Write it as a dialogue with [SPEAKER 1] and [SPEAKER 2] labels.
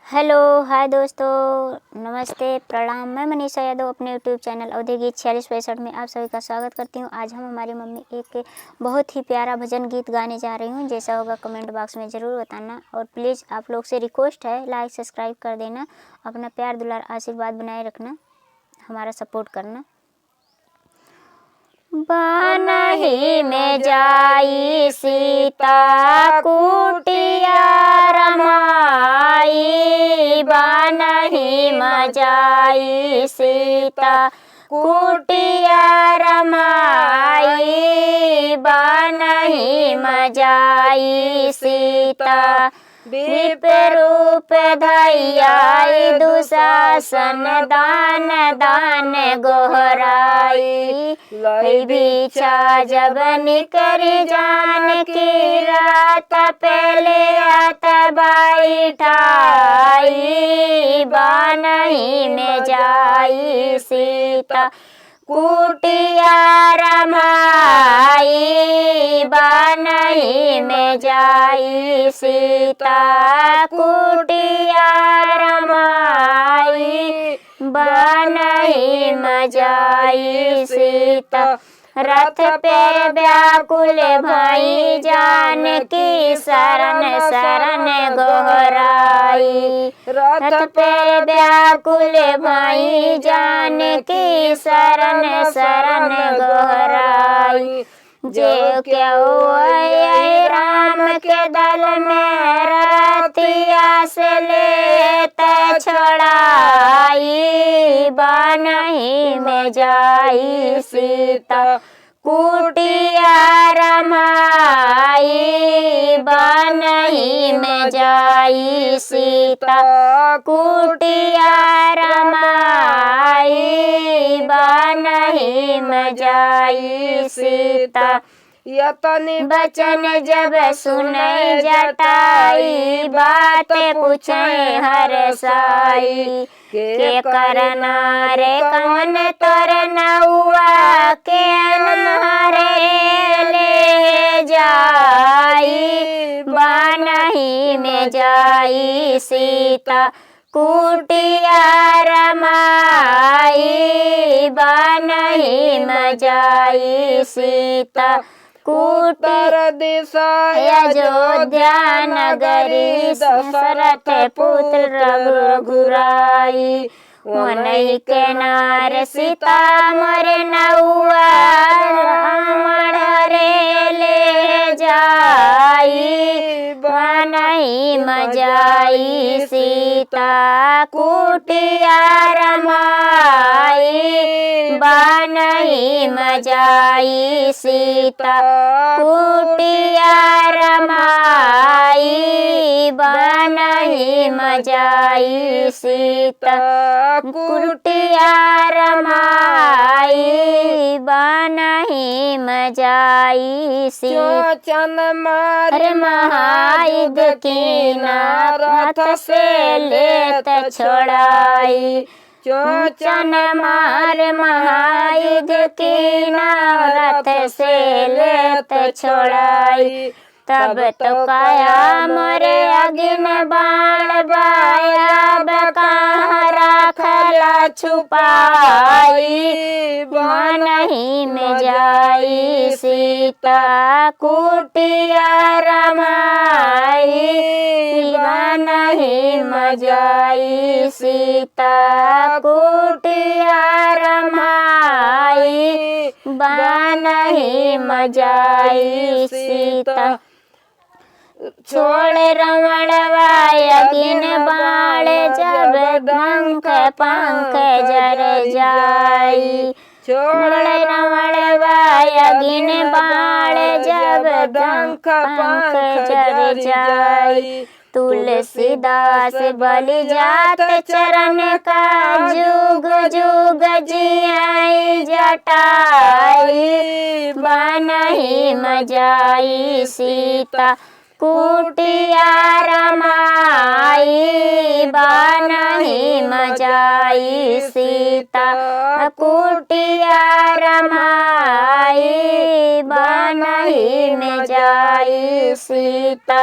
[SPEAKER 1] Hello, हाय दोस्तों, नमस्ते, प्रणाम। मैं मनीषा यादव अपने यूट्यूब चैनल अवधि गीत 4665 में आप सभी का स्वागत करती हूँ। आज हम हमारी मम्मी एक बहुत ही प्यारा भजन गीत गाने जा रही हूँ। जैसा होगा कमेंट बॉक्स में ज़रूर बताना और प्लीज़ आप लोग से रिक्वेस्ट है लाइक सब्सक्राइब कर देना। अपना प्यार दुलार आशीर्वाद बनाए रखना, हमारा सपोर्ट करना। बनहि में जाई सीता कुटिया रमाई, बनहि में जाई सीता कुटिया रमाई, बनहि में जाई सीता विप्ररूप धैयाई, दुशासन दान दान गोहराई, लई बिछा जब निकरी जानकी रात पहले आत बैठाई, बनहि में जाई सीता कुटिया रमाई, बनहि में जाई सीता कुटिया रमाई, बनहि में जाई सीता। रथ पे व्याकुल भई जानकी शरण शरण गोहराई, रथ पे व्याकुल भई जानकी शरण शरण गोहराई, जो क्यों राम के दल में रतिया से लेते छोड़ाई, बनहि में जाई सीता कुटिया रमाई, बनहि में जाई सीता कुटिया रमाई, बनहि में जाई सीता। यतनि बचन जब सुनै जटाई, बात पूछे हरसाई, के करना रे कौन तर नौआ के अन्हारे ले जाई, बनहि में जाई सीता कुटिया रमाई, बनहि में जाई सीता कुटर दिशा अयोध्या नगरी, दशरथ पुत्र रघुराई, वनहि के नार सीता मोर नौआ रावण रे ले जाई, बनहि में जाई सीता कुटिया रमाई, बनहि में जाई सीता कुटिया रमाई, बनहि में जाई सीता कुटिया रमाई, बनहि में जाई सीता। चन मार महायुद्ध कीना, रथ से लेत छोड़ाई, चोचन मार महायुद्ध कीना, रथ से लेत छोड़ाई, तब तो काया मोरे अगिन बाण बाया, कहाँ राखला छुपाई, बनहि में जाई सीता कुटिया रमाई, बनहि में जाई सीता कुटिया रमाई, बनहि में जाई सीता। छोड़ रावण अगिन बाण, जब डंक पंख जर जाई, छोड़ रावण अगिन बाण, जब डंक पंख जर जाई, तुलसीदास बलि जात चरण का, जुग जुग जियाई जटाई, बनहि में जाई सीता कुटिया रमाई, बनहि में जाई सीता कुटिया रमाई, बनहि में जाई सीता।